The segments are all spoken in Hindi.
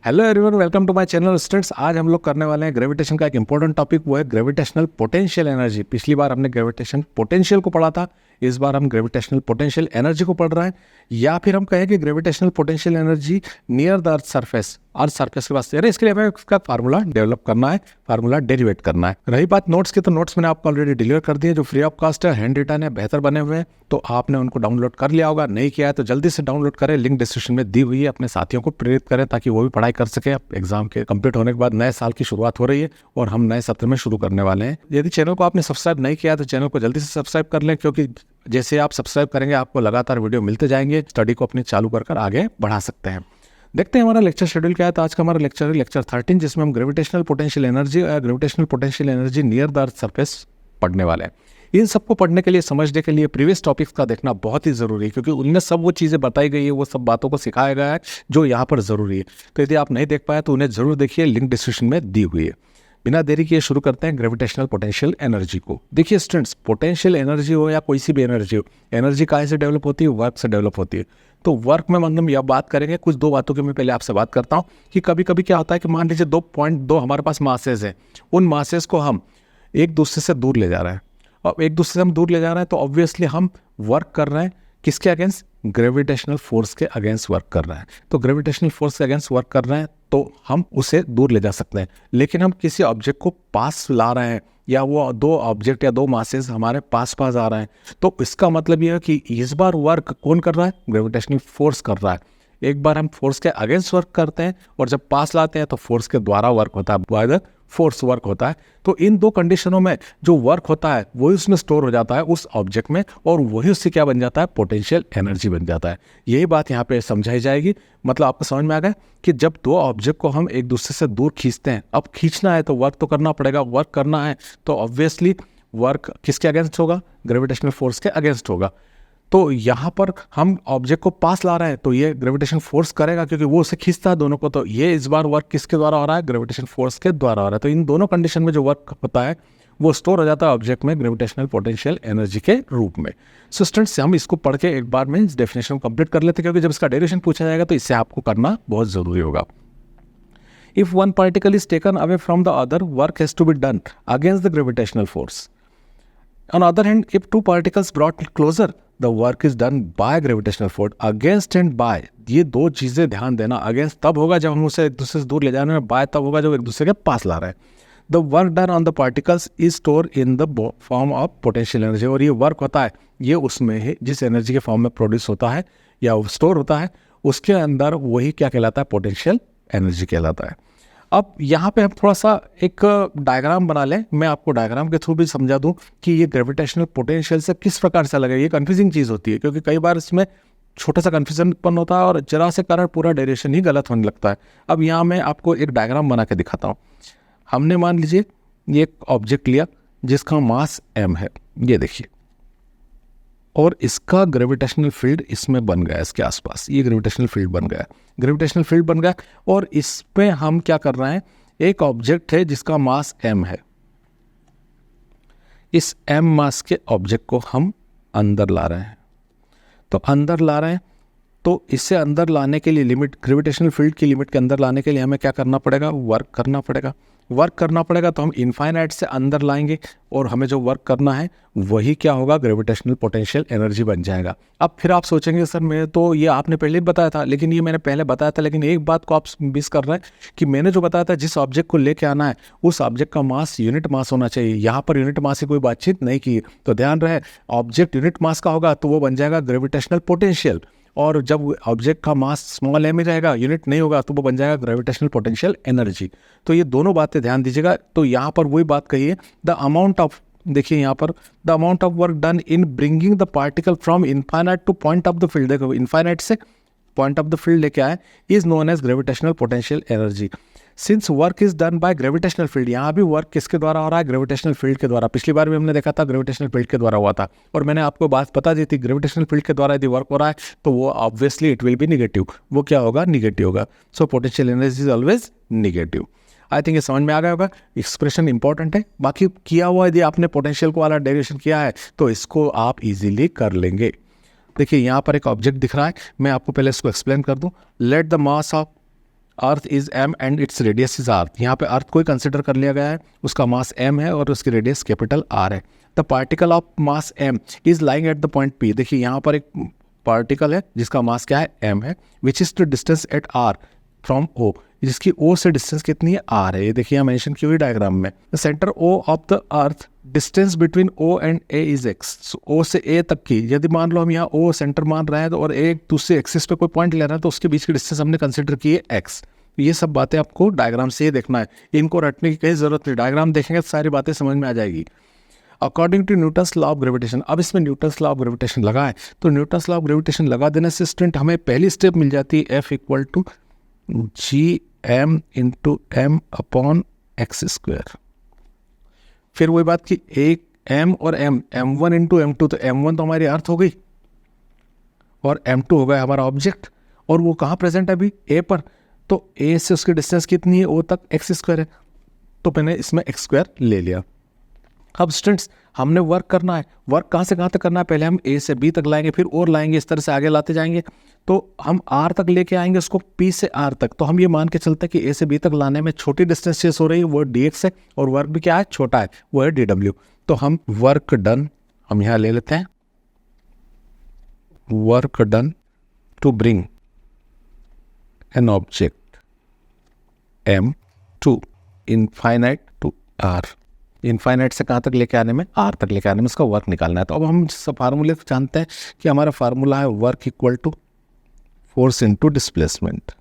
Hello everyone, welcome to my channel students. आज हम लोग करने वाले हैं ग्रेविटेशन का एक इंपॉर्टेंट टॉपिक, वो है ग्रेविटेशनल पोटेंशियल एनर्जी। पिछली बार हमने ग्रेविटेशन पोटेंशियल को पढ़ा था, इस बार हम ग्रेविटेशनल पोटेंशियल एनर्जी को पढ़ रहे हैं, या फिर हम कहें कि gravitational potential energy near the earth surface के पास। यार इसके लिए हमें उसका फार्मूला डेवलप करना है, फार्मूला डेरिवेट करना है। रही बात नोट्स की, तो नोट्स मैंने आपको ऑलरेडी डिलीवर कर दिए, जो फ्री ऑफ कास्ट है, हैंड रिटन है, बेहतर बने हुए हैं, तो आपने उनको डाउनलोड कर लिया होगा। नहीं किया है तो जल्दी से डाउनलोड करें, लिंक डिस्क्रिप्शन में दी हुई है। अपने साथियों को प्रेरित करें ताकि वो भी पढ़ाई कर सके। एग्जाम के कंप्लीट होने के बाद नए साल की शुरुआत हो रही है और हम नए सत्र में शुरू करने वाले हैं। यदि चैनल को आपने सब्सक्राइब नहीं किया तो चैनल को जल्दी से सब्सक्राइब कर लें, क्योंकि जैसे आप सब्सक्राइब करेंगे आपको लगातार वीडियो मिलते जाएंगे। स्टडी को अपने चालू कर आगे बढ़ा सकते हैं। देखते हैं हमारा लेक्चर शेड्यूल क्या है। तो आज का हमारा लेक्चर है लेक्चर 13, जिसमें हम ग्रेविटेशनल पोटेंशियल एनर्जी और gravitational potential energy near the earth surface पढ़ने वाले हैं। इन सबको पढ़ने के लिए, समझने के लिए प्रीवियस टॉपिक्स का देखना बहुत ही ज़रूरी है, क्योंकि उनमें सब वो चीज़ें बताई गई है, वो सब बातों को सिखाया गया है जो यहाँ पर ज़रूरी है। तो यदि आप नहीं देख पाए तो उन्हें ज़रूर देखिए, लिंक डिस्क्रिप्शन में दी हुई है। बिना देरी किए शुरू करते हैं ग्रेविटेशनल पोटेंशियल एनर्जी को। देखिए स्टूडेंट्स, पोटेंशियल एनर्जी हो या कोई सी भी एनर्जी हो, एनर्जी काहे से डेवलप होती है? वर्क से डेवलप होती है। तो वर्क में हम यह बात करेंगे, कुछ दो बातों की मैं पहले आपसे बात करता हूँ कि कभी कभी क्या होता है कि मान लीजिए 2.2 हमारे पास मासेज हैं, उन मासेज को हम एक दूसरे से दूर ले जा रहे हैं, और एक दूसरे से हम दूर ले जा रहे हैं तो ऑब्वियसली हम वर्क कर रहे हैं किसके अगेंस्ट? ग्रेविटेशनल फोर्स के अगेंस्ट वर्क कर रहे हैं। तो ग्रेविटेशनल फोर्स के अगेंस्ट वर्क कर रहे हैं तो हम उसे दूर ले जा सकते हैं। लेकिन हम किसी ऑब्जेक्ट को पास ला रहे हैं, या वो दो ऑब्जेक्ट या दो मासेस हमारे पास पास आ रहे हैं, तो इसका मतलब यह है कि इस बार वर्क कौन कर रहा है? ग्रेविटेशनल फोर्स कर रहा है। एक बार हम फोर्स के अगेंस्ट वर्क करते हैं और जब पास लाते हैं तो फोर्स के द्वारा वर्क होता है, बाय द फोर्स वर्क होता है। तो इन दो कंडीशनों में जो वर्क होता है वही उसमें स्टोर हो जाता है उस ऑब्जेक्ट में, और वही उससे क्या बन जाता है? पोटेंशियल एनर्जी बन जाता है। यही बात यहाँ पे समझाई जाएगी। मतलब आपको समझ में आ गया कि जब दो ऑब्जेक्ट को हम एक दूसरे से दूर खींचते हैं, अब खींचना है तो वर्क तो करना पड़ेगा, वर्क करना है तो ऑब्वियसली वर्क किसके अगेंस्ट होगा? ग्रेविटेशनल फोर्स के अगेंस्ट होगा। तो यहाँ पर हम ऑब्जेक्ट को पास ला रहे हैं तो ये ग्रेविटेशन फोर्स करेगा, क्योंकि वो उसे खींचता है दोनों को। तो ये इस बार वर्क किसके द्वारा हो रहा है? ग्रेविटेशन फोर्स के द्वारा हो रहा है। तो इन दोनों कंडीशन में जो वर्क होता है वो स्टोर हो जाता है ऑब्जेक्ट में ग्रेविटेशनल पोटेंशियल एनर्जी के रूप में। सो स्टूडेंट्स, हम इसको पढ़ के एक बार में इस डेफिनेशन को कंप्लीट कर लेते हैं, क्योंकि जब इसका डेरिवेशन पूछा जाएगा तो इससे आपको करना बहुत जरूरी होगा। If one particle is taken away from the other, work has to be done against the gravitational force. On the other hand, if two particles brought closer, the work is done by gravitational force. Against and by, ये दो चीज़ें ध्यान देना। Against तब होगा जब हम उसे एक दूसरे से दूर ले जा रहे हैं, by तब होगा जब एक दूसरे के पास ला रहे हैं। The work done on the particles is stored in the form of potential energy. और ये वर्क होता है, ये उसमें है जिस एनर्जी के फॉर्म में प्रोड्यूस होता है या स्टोर होता है, उसके अंदर वही क्या कहलाता है? पोटेंशियल एनर्जी कहलाता है। अब यहाँ पे हम थोड़ा सा एक डायग्राम बना लें, मैं आपको डायग्राम के थ्रू भी समझा दूँ कि ये ग्रेविटेशनल पोटेंशियल से किस प्रकार से लगे। ये कन्फ्यूजिंग चीज़ होती है, क्योंकि कई बार इसमें छोटा सा कन्फ्यूजन उत्पन्न होता है और जरा से कारण पूरा डायरेक्शन ही गलत होने लगता है। अब यहाँ मैं आपको एक डायग्राम बना के दिखाता हूँ। हमने मान लीजिए ये एक ऑब्जेक्ट लिया जिसका मास m है, ये देखिए, और इसका ग्रेविटेशनल फील्ड इसमें बन गया, इसके आसपास ये ग्रेविटेशनल फील्ड बन गया, ग्रेविटेशनल फील्ड बन गया। और इस पे हम क्या कर रहे हैं? एक ऑब्जेक्ट है जिसका मास m है, इस m मास के ऑब्जेक्ट को हम अंदर ला रहे हैं। तो अंदर ला रहे हैं तो इसे अंदर लाने के लिए, लिमिट ग्रेविटेशनल फील्ड की लिमिट के अंदर लाने के लिए हमें क्या करना पड़ेगा? वर्क करना पड़ेगा। वर्क करना पड़ेगा तो हम इनफाइनाइट से अंदर लाएंगे, और हमें जो वर्क करना है वही क्या होगा? ग्रेविटेशनल पोटेंशियल एनर्जी बन जाएगा। अब फिर आप सोचेंगे सर मैं तो ये आपने पहले ही बताया था, लेकिन ये मैंने पहले बताया था, लेकिन एक बात को आप मिस कर रहे हैं कि मैंने जो बताया था जिस ऑब्जेक्ट को लेके आना है उस ऑब्जेक्ट का मास यूनिट मास होना चाहिए। यहाँ पर यूनिट मास की कोई बातचीत नहीं की, तो ध्यान रहे ऑब्जेक्ट यूनिट मास का होगा तो वो बन जाएगा ग्रेविटेशनल पोटेंशियल, और जब ऑब्जेक्ट का मास स्मॉल m ही रहेगा, यूनिट नहीं होगा, तो वो बन जाएगा ग्रेविटेशनल पोटेंशियल एनर्जी। तो ये दोनों बातें ध्यान दीजिएगा। तो यहाँ पर वही बात कही है, द अमाउंट ऑफ, देखिए यहाँ पर the amount of work done in bringing the particle from infinite to point of the field, देखो इनफाइनाइट से पॉइंट ऑफ द फील्ड लेके आए, is known as gravitational potential energy. Since work is done by gravitational field, यहाँ भी वर्क किसके द्वारा हो रहा है? ग्रेविटेशनल फील्ड के द्वारा। पिछली बार भी हमने देखा था ग्रेविटेशनल फील्ड के द्वारा हुआ था, और मैंने आपको बात बता दी थी ग्रेविटेशनल फील्ड के द्वारा यदि वर्क हो रहा है तो वो obviously it will be negative. वो क्या होगा? निगेटिव होगा। So potential energy is always negative. I think ये समझ में आ गया होगा। एक्सप्रेशन इंपॉर्टेंट है, बाकी किया हुआ यदि आपने पोटेंशियल को वाला डेरिवेशन किया है तो इसको आप इजीली कर लेंगे। देखिए यहाँ पर एक ऑब्जेक्ट दिख रहा है, मैं आपको पहले इसको एक्सप्लेन कर दूं। Let the mass of earth is m and its radius is r। यहाँ पे अर्थ को कंसिडर कर लिया गया है, उसका मास m है और उसकी रेडियस कैपिटल R है। The particle of mass m is lying at the point P। देखिए यहाँ पर एक पार्टिकल है जिसका मास क्या है, m है, which is the distance at R from O, जिसकी O से डिस्टेंस कितनी है, R है। ये देखिए यहाँ मेंशन की हुई डायग्राम में। The centre O of the earth distance between O and A is x। O से A तक की, यदि मान लो हम यहाँ O सेंटर मान रहे हैं तो और एक दूसरे एक्सिस पे कोई पॉइंट ले रहे हैं तो उसके बीच की डिस्टेंस हमने कंसिडर की है x। ये सब बातें आपको डायग्राम से ही देखना है, इनको रटने की कहीं जरूरत नहीं, डायग्राम देखेंगे तो सारी बातें समझ में आ जाएगी। According to Newton's law of gravitation, अब इसमें न्यूटन्स लॉ ऑफ ग्रेविटेशन लगा है तो न्यूटन्स लॉ ऑफ ग्रेविटेशन लगा देने से स्टूडेंट हमें पहली स्टेप मिल जाती है F equal to Gm/m upon x square. फिर वही बात कि एक m और m, m1 इंटू m2, तो m1 तो हमारी अर्थ हो गई और m2 हो गया हमारा ऑब्जेक्ट, और वो कहाँ प्रेजेंट है अभी, a पर, तो a से उसकी डिस्टेंस कितनी है, o तक एक्स स्क्वायर है, तो मैंने इसमें एक्स स्क्वायर ले लिया। अब स्टूडेंट्स हमने वर्क करना है, वर्क कहाँ से कहाँ तक करना है, पहले हम a से b तक लाएंगे, फिर और लाएंगे, इस तरह से आगे लाते जाएंगे, तो हम r तक लेके आएंगे उसको, p से r तक। तो हम ये मान के चलते हैं कि a से b तक लाने में छोटी डिस्टेंस चेस हो रही है, वो dx है, और वर्क भी क्या है, छोटा है, वो है dw। तो हम वर्क डन हम यहाँ ले लेते हैं, work done to bring an object m to infinite to r। Infinite से कहाँ तक लेके आने में, r तक लेके आने में उसका वर्क निकालना है। तो अब हम फार्मूले जानते हैं कि हमारा फार्मूला है work equal to force into displacement.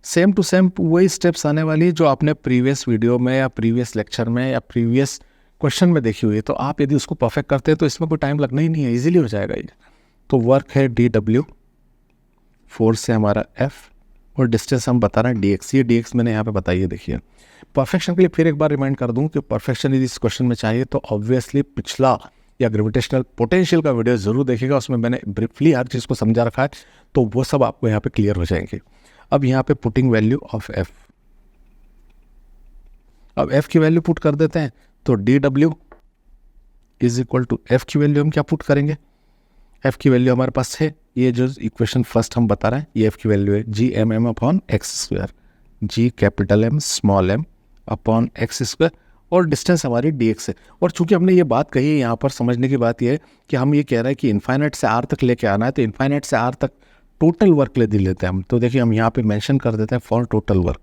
Same to same वही स्टेप्स आने वाली है जो आपने प्रीवियस वीडियो में या प्रीवियस लेक्चर में या प्रीवियस क्वेश्चन में देखी हुई है। तो आप यदि उसको परफेक्ट करते हैं तो इसमें कोई टाइम लगना ही नहीं है, इजीली हो जाएगा ये। तो वर्क है dw, फोर्स है हमारा F, और डिस्टेंस हम बता रहे हैं dx। ये dx मैंने यहाँ पे बताई है। देखिए परफेक्शन के लिए फिर एक बार रिमाइंड कर दूं कि परफेक्शन यदि इस क्वेश्चन में चाहिए तो ऑब्वियसली पिछला या ग्रेविटेशनल पोटेंशियल का वीडियो जरूर देखिएगा, उसमें मैंने ब्रीफली हर चीज़ को समझा रखा है, तो वो सब आपको यहाँ पे क्लियर हो जाएंगे। अब यहाँ पे पुटिंग वैल्यू ऑफ F, अब F की वैल्यू पुट कर देते हैं, तो dw is equal to F की वैल्यू हम क्या पुट करेंगे, F की वैल्यू हमारे पास है, ये जो इक्वेशन फर्स्ट हम बता रहे हैं, ये F की वैल्यू है Gmm upon x square, G capital M small m upon x square, और डिस्टेंस हमारी dx है। और चूंकि हमने ये बात कही है, यहाँ पर समझने की बात ये है कि हम ये कह रहे हैं कि इनफाइनाइट से r तक लेके आना है, तो इनफाइनाइट से r तक टोटल वर्क ले लेते हैं हम। तो देखिए हम यहाँ पे मेंशन कर देते हैं फॉर टोटल वर्क।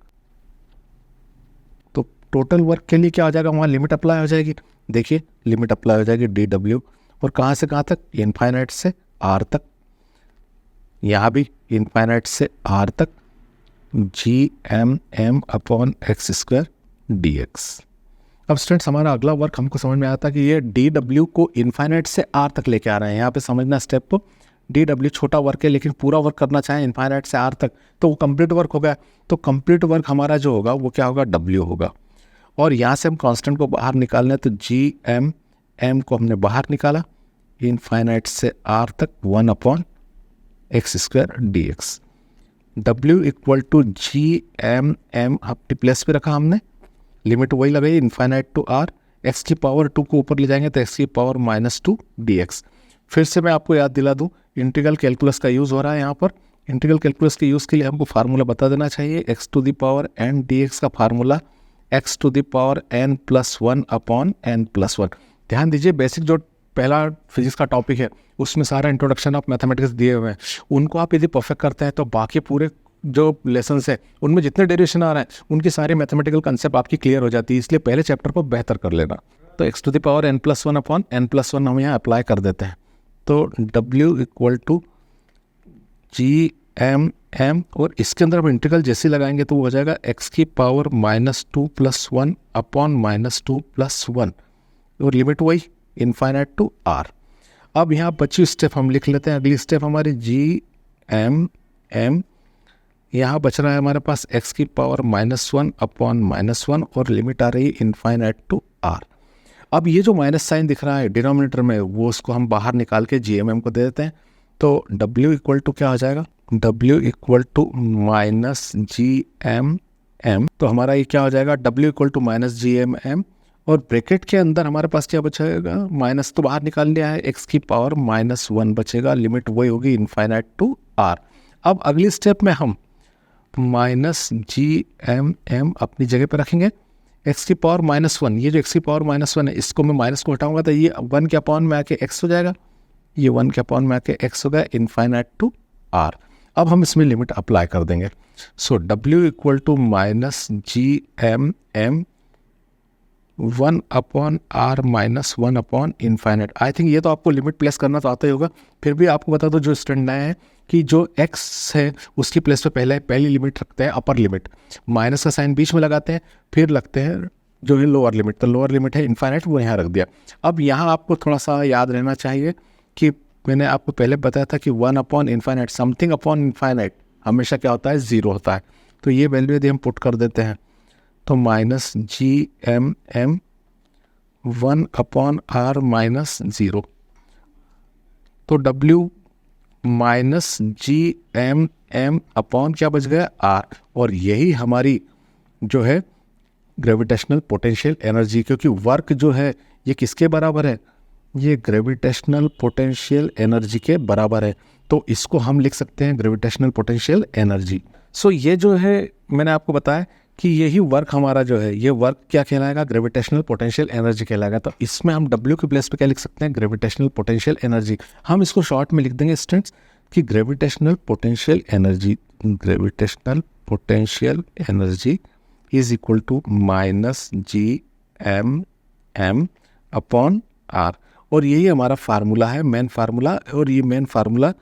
तो टोटल वर्क के लिए क्या हो जाएगा, वहाँ लिमिट अप्लाई हो जाएगी। देखिए लिमिट अप्लाई हो जाएगी dw, और कहाँ से कहाँ तक, इनफाइनाइट से r तक, यहाँ भी इनफाइनाइट से r तक, Gmm upon x square dx। अब स्टूडेंट्स हमारा अगला वर्क हमको समझ में आया था कि ये dw को इनफाइनाइट से r तक लेके आ रहे हैं। यहाँ पे समझना स्टेप को, dw छोटा वर्क है लेकिन पूरा वर्क करना चाहें इनफाइनाइट से r तक, तो वो कंप्लीट वर्क हो गया। तो कंप्लीट वर्क हमारा जो होगा वो क्या होगा, w होगा। और यहाँ से हम कांस्टेंट को बाहर निकालना है, तो Gmm को हमने बाहर निकाला, इनफाइनाइट से r तक 1 upon x square dx। w equal to Gmm अपनी प्लेस पे रखा हमने, लिमिट वही लगाई इनफाइनाइट टू r, x की पावर 2 को ऊपर ले जाएंगे तो x की पावर -2 dx। फिर से मैं आपको याद दिला दूं, इंटीग्रल कैलकुलस का यूज़ हो रहा है यहाँ पर। इंटीग्रल कैलकुलस के यूज़ के लिए हमको फार्मूला बता देना चाहिए, x to the power n dx का फार्मूला x to the power n+1 upon n+1। ध्यान दीजिए बेसिक जो पहला फिजिक्स का टॉपिक है उसमें सारा इंट्रोडक्शन ऑफ मैथमेटिक्स दिए हुए हैं, उनको आप यदि परफेक्ट करते हैं तो बाकी पूरे जो लेसन्स है उनमें जितने डेरिवेशन आ रहे हैं उनकी सारी मैथमेटिकल कंसेप्ट आपकी क्लियर हो जाती है। इसलिए पहले चैप्टर को बेहतर कर लेना। तो x to the power n+1 upon n+1 हम यहाँ अप्लाई कर देते हैं, तो w इक्वल टू Gmm, और इसके अंदर हम इंटीग्रल जैसे लगाएंगे तो वो हो जाएगा x की पावर -2 + 1 अपॉन -2 + 1, और लिमिट वही इनफाइनाइट टू r। अब यहाँ बची स्टेप हम लिख लेते हैं। अगली स्टेप हमारी Gmm, यहाँ बच रहा है हमारे पास x की पावर -1 अपॉन -1, और लिमिट आ रही है इनफाइनाइट टू r। अब ये जो माइनस साइन दिख रहा है डिनोमिनेटर में, वो उसको हम बाहर निकाल के Gmm को दे देते हैं। तो w इक्वल टू क्या हो जाएगा, w इक्वल टू -Gmm, तो हमारा ये क्या हो जाएगा, w इक्वल टू -Gmm, और ब्रैकेट के अंदर हमारे पास क्या बचेगा, माइनस तो बाहर निकाल लिया है, x की पावर -1 बचेगा, लिमिट वही होगी इनफाइनाइट टू r। अब अगली स्टेप में हम माइनस जी एम एम अपनी जगह पे रखेंगे, एक्स की पावर -1, ये जो एक्स की पावर -1 है इसको मैं माइनस को हटाऊंगा तो ये 1 के अपॉन में आके एक्स हो जाएगा, ये 1 के अपॉन में आके एक्स हो गया इनफाइनाइट टू आर। अब हम इसमें लिमिट अप्लाई कर देंगे। So W equal to minus G M M 1/r-1/इनफाइनाइट। आई थिंक ये तो आपको लिमिट प्लेस करना तो आता ही होगा, फिर भी आपको बता दो जो स्टूडेंट नए हैं कि जो x है उसकी प्लेस पे पहली लिमिट रखते हैं अपर लिमिट, माइनस का साइन बीच में लगाते हैं, फिर लगते हैं जो है लोअर लिमिट, तो लोअर लिमिट है इनफाइनाइट, वो यहाँ रख दिया। अब यहाँ आपको थोड़ा सा याद रहना चाहिए कि मैंने आपको पहले बताया था कि 1/इनफाइनाइट, समथिंग अपॉन इनफाइनाइट हमेशा क्या होता है, 0 होता है। तो ये वैल्यू यदि हम पुट कर देते हैं तो minus G M M 1/r-0, तो W minus G M M upon क्या बच गया, R, और यही हमारी जो है ग्रेविटेशनल पोटेंशियल एनर्जी, क्योंकि वर्क जो है ये किसके बराबर है, ये ग्रेविटेशनल पोटेंशियल एनर्जी के बराबर है। तो इसको हम लिख सकते हैं ग्रेविटेशनल पोटेंशियल एनर्जी। सो ये जो है मैंने आपको बताया कि यही वर्क हमारा जो है, ये वर्क क्या कहलाएगा, ग्रेविटेशनल पोटेंशियल एनर्जी कहलाएगा। तो इसमें हम W के प्लेस पे क्या लिख सकते हैं, ग्रेविटेशनल पोटेंशियल एनर्जी। हम इसको शॉर्ट में लिख देंगे स्टूडेंट्स कि gravitational potential energy, gravitational potential energy is equal to minus G M M upon R. और यही हमारा फार्मूला है, मेन फार्मूला, और ये मेन फार्मूला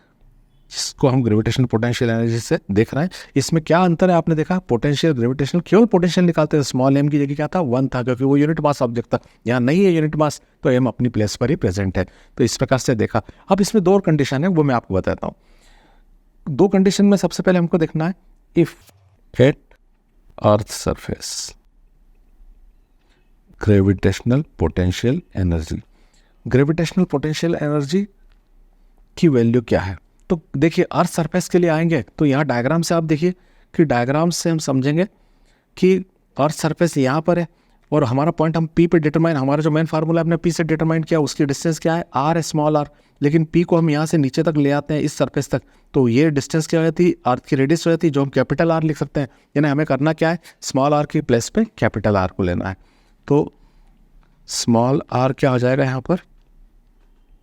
जिसको हम ग्रेविटेशनल पोटेंशियल एनर्जी से देख रहे हैं। इसमें क्या अंतर है आपने देखा, पोटेंशियल ग्रेविटेशनल केवल पोटेंशियल निकालते हैं, स्मॉल एम की जगह क्या था, 1 था, क्योंकि वो यूनिट मास ऑब्जेक्ट था। यहाँ नहीं है यूनिट मास, तो एम अपनी प्लेस पर ही प्रेजेंट है। तो इस प्रकार से देखा। अब इसमें 2 और कंडीशन है, वो मैं आपको बताता हूँ। 2 कंडीशन में सबसे पहले हमको देखना है, if at earth surface gravitational potential energy, gravitational potential energy की वैल्यू क्या है। तो देखिए अर्थ सरफेस के लिए आएंगे तो यहाँ डायग्राम से आप देखिए कि डायग्राम से हम समझेंगे कि अर्थ सरफेस यहाँ पर है और हमारा पॉइंट हम P पे डिटरमाइन, हमारा जो मेन फार्मूला हमने P से डिटरमाइन किया, उसकी डिस्टेंस क्या है, R है, स्मॉल r, लेकिन P को हम यहाँ से नीचे तक ले आते हैं इस सरफेस तक, तो ये डिस्टेंस क्या हो जाती है, अर्थ की रेडियस हो जाती है, जो हम कैपिटल R लिख सकते हैं। यानी हमें करना क्या है, स्मॉल r की प्लेस पे कैपिटल R को लेना है। तो स्मॉल r क्या हो जाएगा, यहाँ पर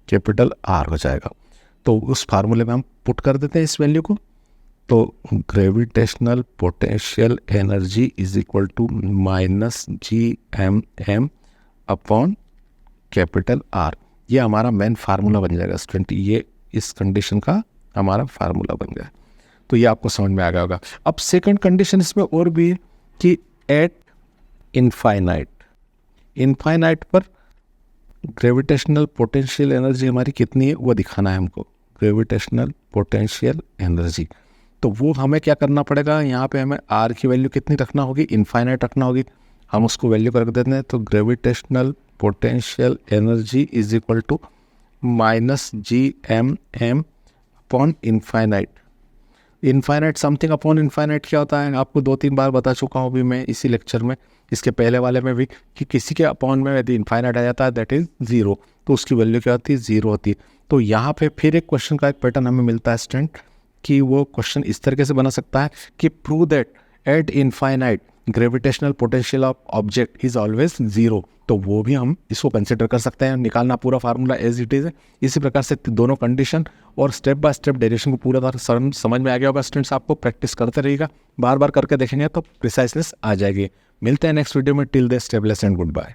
कैपिटल R हो जाएगा। तो उस फार्मूले में हम पुट कर देते हैं इस वैल्यू को। तो gravitational potential energy is equal to minus G M M upon capital R। ये हमारा मेन फार्मूला बन जाएगा स्टूडेंट, ये इस कंडीशन का हमारा फार्मूला बन गया। तो ये आपको समझ में आ गया होगा। अब सेकंड कंडीशन इसमें और भी है कि एट इनफाइनाइट, इनफाइनाइट पर ग्रेविटेशनल पोटेंशियल एनर्जी हमारी कितनी है वो दिखाना है हमको, ग्रेविटेशनल पोटेंशियल एनर्जी। तो वो हमें क्या करना पड़ेगा, यहाँ पे हमें R की वैल्यू कितनी रखना होगी, इनफाइनाइट रखना होगी। हम उसको वैल्यू कर देते हैं, तो gravitational potential energy is equal to minus G M M upon infinite. Infinite something upon infinite क्या होता है, आपको 2-3 बार बता चुका हूँ अभी मैं इसी लेक्चर में, इसके पहले वाले में भी, कि किसी के अपॉन में यदि इनफाइनाइट आ जाता है दैट इज 0, तो उसकी वैल्यू क्या होती है, 0 होती है। तो यहाँ पे फिर एक क्वेश्चन का एक पैटर्न हमें मिलता है स्टूडेंट, कि वो क्वेश्चन इस तरीके से बना सकता है कि prove that at infinite gravitational potential of object is always 0। तो वो भी हम इसको कंसिडर कर सकते हैं, निकालना पूरा फार्मूला एज इट इज़ है। इसी प्रकार से दोनों कंडीशन और स्टेप बाय स्टेप डेरिवेशन को पूरा तरह समझ में आ गया होगा स्टूडेंट्स। आपको प्रैक्टिस करते रहिएगा, बार बार करके देखेंगे तो प्रिसाइसनेस आ जाएगी। मिलते हैं नेक्स्ट वीडियो में, till then stay blessed and good bye.